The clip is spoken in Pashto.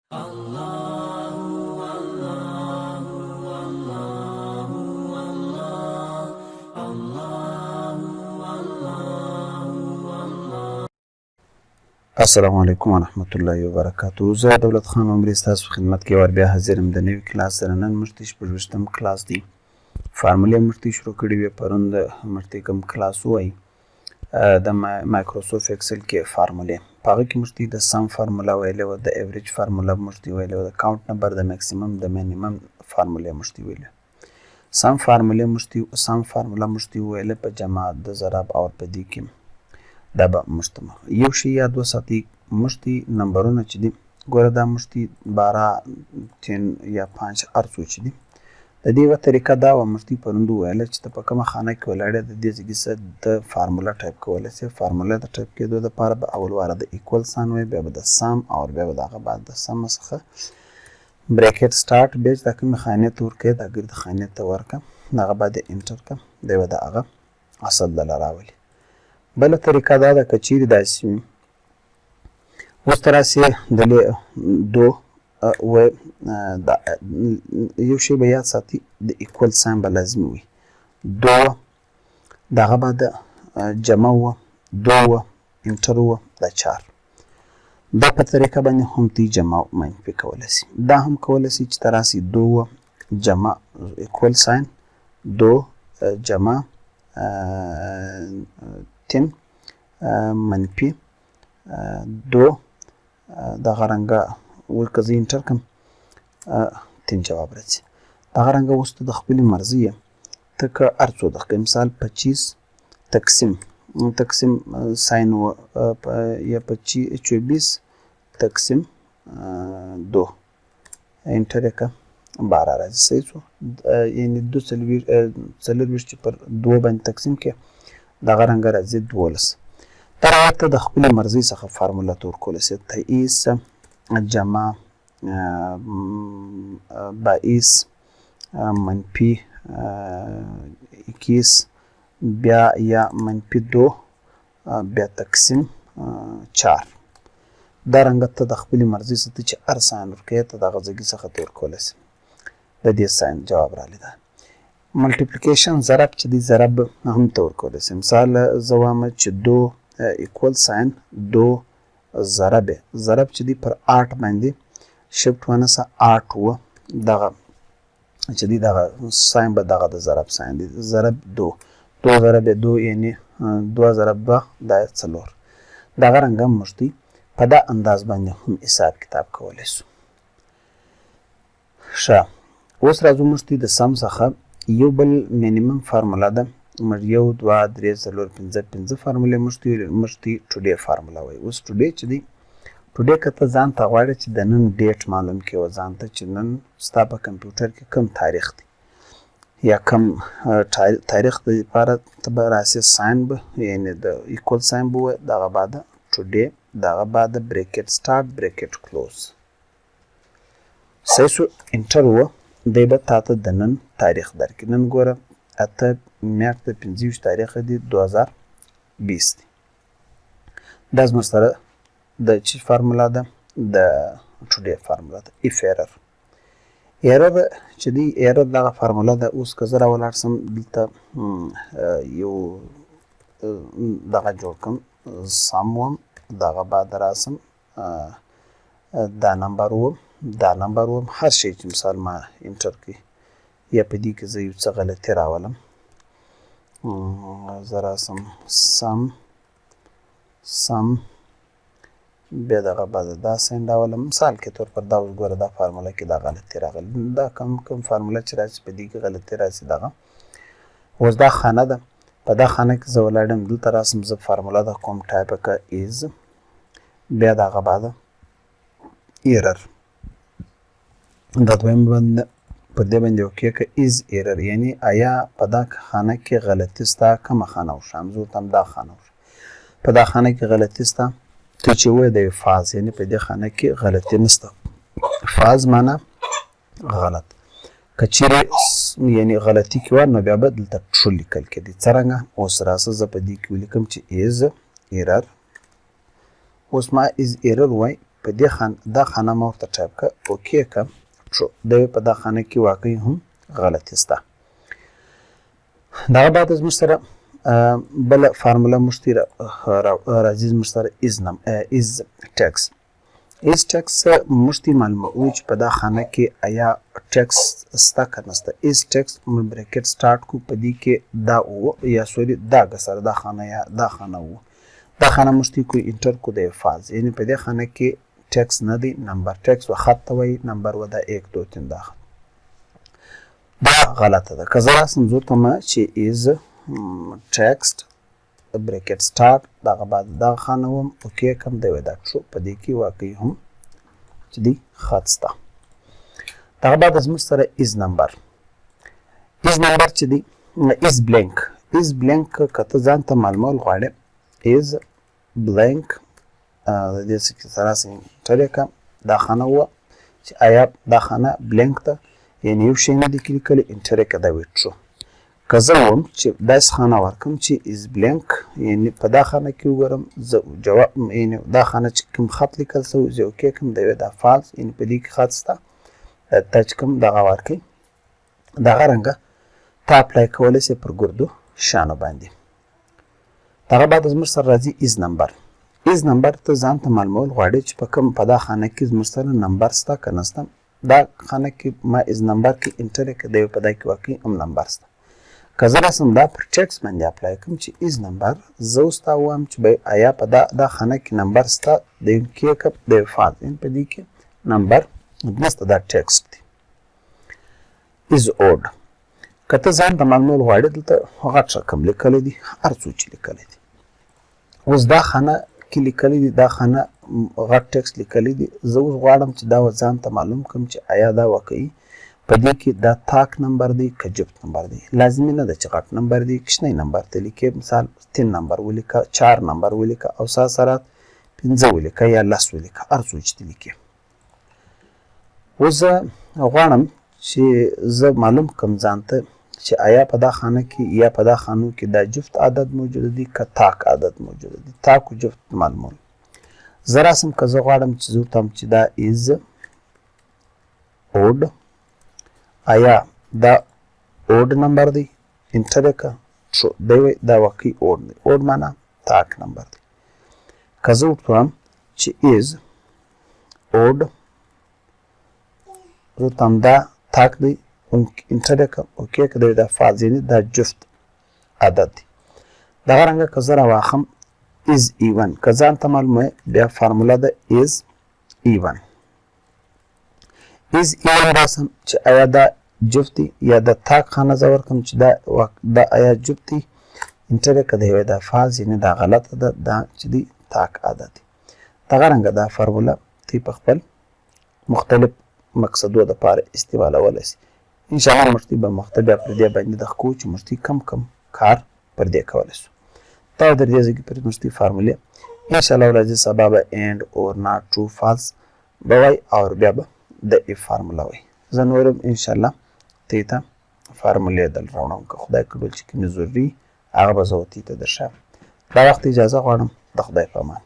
السلام علیکم ورحمت الله وبرکاتو. زه دولت خان عمري ستاسو په خدمت کې ور بیا حاضر یم د نوي کلاس سره. نن موږ ته 26م کلاس دی. فارمولې موږ ته شروع کړې وې پرون د موږ ته کوم کلاس وایي د مایکروسافټ ایکسل کې فارمولې. په هغه کې موږ ته د سم فارموله ویلې وه، د ایوریج فارموله موږ ته ویلې وه، د کاونټ نمبر، د میکسیمم، د مینیمم فارمولې موږ ته ویلې. سم فارموله موږ ته ویلې په جمع د ضرب او په دې کې دا به موږ ته یو شی یاد وساتئ. موږ ته نمبرونه چې دي ګوره دا موږ ته 12 10 یا 5 هر څو چې دي د دې یوه طریقه دا وه موږ ته پرون وویله چې ته په کومه خانه کې ولاړ د دې ځای څخه د فارموله ټایپ کولی سې. فارموله د ټایپ کېدو دپاره به اول واره د ایکول ساین وایي، بیا به د سم او بیا به د هغه بعد د سم څخه بریکټ سټارټ، بیا چې دا کومې خانې ته ورکوې دا ګرد خانې ته ورکړه، د هغه بعد یې انټر کړه، بیا به د هغه اصل دله راولي. بله طریقه دا ده که چیرې داسې وي اوس ته راسې دلې دو یو شی به یاد ساتي د ایکول ساین به لازمي وي. دو د هغه بعد جمع وه، دو وه، انټر وه، دا 4. دا په طریقه باندې هم ته جمع منفي کولی سي. دا هم کولی سي چې ته راسې دو وه جمع ایکول ساین دو جمع 10 منفي 2 دغه رنګه ورکه زه انټر کړم 10 جواب راځي. دغه رنګه اوس ته د خپلې مرضي یې ته که هر څو دقیقې مثال 25 تقسیم ساین و یا 24 تقسیم 2 انټر یې کړه 12 راځي. صحیح شو؟ یعنې 24 چې پر 2 باندې تقسیم کړې دغه رنګه راځي 12. دا ته د خپلې مرضۍ څخه فارموله ته ورکولی سې. تئیس جمع بائیس منفي 21 بیا یا منفي 2 بیا تقسیم 4. دا رنګه ته د خپلې مرضۍ څخه چې هر ساین ورکوې ته دغه ځایګي څخه ته ورکولی سې. د دې ساین جواب راغلی ده. ملټیپلیکیشن ضرب چې دی ضرب هم ته ورکولی سې. مثال زه وایم چې 2 ایکول ساین 2 ضرب چې دی پر 8 باندې شفت ونیسه 8 وه دغه چې دی دغه ساین به دغه د ضرب ساین دی. ضرب 2 ضرب 2 یعنې 2 ضرب 2 دا 4. دغه رنګه موږ ته په دا انداز باندې هم حساب کتاب کولی سو. ښه اوس راځو موږ ته د سم څخه یو بل مینیمم فارموله ده. موږ 1 2 3 4 5 5 فارمولې موږ ته ټوډے فارموله وایي. اوس ټوډے چې دی ټوډے که ته ځان ته غواړې چې د نن ډیټ معلوم کړې وه ځان ته چې نن ستا په کمپیوټر کې کوم تاریخ دی یا کوم تاریخ د لپاره ته به راسې ساین به یعنې د ایکول ساین به ووایې، دغه بعده ټوډے، دغه بعده بریکټ سټارټ بریکټ کلوز. صحیح شو؟ انټر وه دی به تا ته د نن تاریخ درکړي. نن ګوره 8 میاشت د 25 تاریخ دی 2020 دی. دا زموږ سره د چې فارموله ده د ټوډے فارموله ده. ایف ایرر چې دی ایرر دغه فارموله ده. اوس که زه راولاړ سم دلته یو دغه جوړ کړم سم وم، دغه بعد راسم دا نمبر وم هر شی چې مثال ما انټر کړي یا په دې کې زه یو څه غلطي راولم زه راسم سم بیا دغه بعد دا ساین راولم. مثال کې طور پر دا اوس ګوره دا فارموله کې دا غلطي راغلي. دا کوم فارموله چې راسي په دې کې غلطي راسي دغه اوس دا خانه ده. په دا خانه کې زه ولاړم دلته راسم زه فارموله ده کوم ټایپ کړه ایز، بیا دغه بعد ایرر دا دویم باندې په دې باندې اوکې که ایز ایرر یعنې آیا په دا خانه کې غلطي ستا کومه خانه وشوه. زه ورته هم دا خانه وشوه. په دا خانه کې غلطي ستا ته چې ووایې د فاز یعنې په دې خانه کې غلطي نشته. فاز معنا غلط. که چیرې یعنې غلطي کې وه نو بیا به دلته ټرو لیکل کېدی. څرنګه اوس راسه زه په دې کې ولیکم چې ایز ایرر. اوس ما ایز ایرر وایي په دې دا خانه ما ورته ټایپ کړه اوکې کړه true د په دا خانه کې واقعي هم غلطي شته. دغه بعد زموږ سره بله فارموله موږ ته راځي زموږ سره is text. is text موږ ته معلوموي چې په دا خانه کې آیا text شته که نشته. is text موږ بریکټ سټارټ کړو په دې کې دا یا سوري دا سره دا خانه یا دا خانه و دا خانه موږ ته کوئی انټر کو د فاز یعنی په دې خانه کې ټیکس نه دی نمبر ټیکس و خط ته وایي نمبر و دا 1 2 3 دا غلطه ده. که زه راسم زه ورته ما چې is text بریکټ سټارټ دغه بعد دغه خانه وم اوکې کړم دی وایي دا true په دې کې واقعي هم چې دی خط شته. دغه بعد زموږ سره is number چې دی is blank که ته ځان ته معلومول غواړې is blank د دې سره انټر کړم دا خانه وه چې آیا دا خانه بلینک ده یعنې یو شی نه دی لیکلی انټر یې کړه دا وایي true. که زه وم چې داسې خانه ورکړم چې is blank یعنې په دا خانه کې وګورم زه جواب یعنې دا خانه چې کوم خط لیکل شوی زه اوکې کړم دی وایي دا فالس یعنې په دې کې خط شته دا چې کوم دغه ورکوي دغه رنګه ته اپلای کولی شې پر ګردو شیانو باندې. دغه بعد زموږ سره راځي is number ته ځان ته معلومول غواړې چې په دا خانه کې زموږ سره نمبر شته که نشته. دا خانه کې ما is number کې انټر یې کړه دی په دا کې واقعي هم نمبر شته. که زه راسم دا پر ټیکس باندې اپلای کړم چې is number زه اوس تا ووایم چې آیا په دا خانه کې نمبر شته د کې کپ د فاز په دې کې نمبر نشته دا ټیکس دی. is odd که ته ځان ته معلومول غواړې دلته غټ رقم لیکلی دی هر څو چې لیکلی دی اوس دا خانه کې لیکلی دی دا خانه غټ ټیکس لیکلی دی زه اوس غواړم چې دا ځان ته معلوم کړم چې آیا دا واقعي په دې کې دا تاک نمبر دی که جفت نمبر دی. لازمي نه ده چې غټ نمبر دی کوچنی نمبر ته لیکې مثال 3 نمبر ولیکه 4 نمبر ولیکه او سره 5 ولیکه یا 10 ولیکه هر څو چې لیکې. اوس زه غواړم چې زه معلوم کړم ځان ته چې آیا په دا خانه کې یا په دا خانو کې دا جفت عدد موجود دی که تاک عدد موجود دی. تاک و جفت معلومول زه راسم که زه غواړم چې زه ورته چې دا is odd آیا دا odd نمبر دی انټر یې کړه true دی وایي دا واقعي odd دی. odd معنا تاک نمبر دی. که زه ورته وایم چې is odd زه ورته وایم دا تاک دی انټر یې کړم اوکې که دی دا فاز یعنې دا جفت عدد دی. دغه رنګه که زه راواخم is even که ځان ته معلومه بیا فارموله ده is even راسم چې آیا دا جفت دی یا د تاک خانه زه ورکړم چې دا آیا جفت دی انټر یې کړه دی وایي دا فاز یعنې دا غلطه ده دا چې دی تاک عدد دی. دغه رنګه دا فارموله تی په خپل مختلف مقصدو دپاره استعمالولی شي. انشاءالله موږ به مخته بیا پر دې باندې دغه کوو چې موږ کم کار پر دې کولی شو. دا در دې ځای کې پر موږ فارمولې انشاءالله ورځې سبا به and or not true false به وایي او بیا به د if فارموله وایي. زه نور هم انشاءالله تی ته فارمولې دل راوړم که خدای کړل چې کومې ضروري هغه به زه ورته درښیم. دا وخت اجازه غواړم د خدای په امان.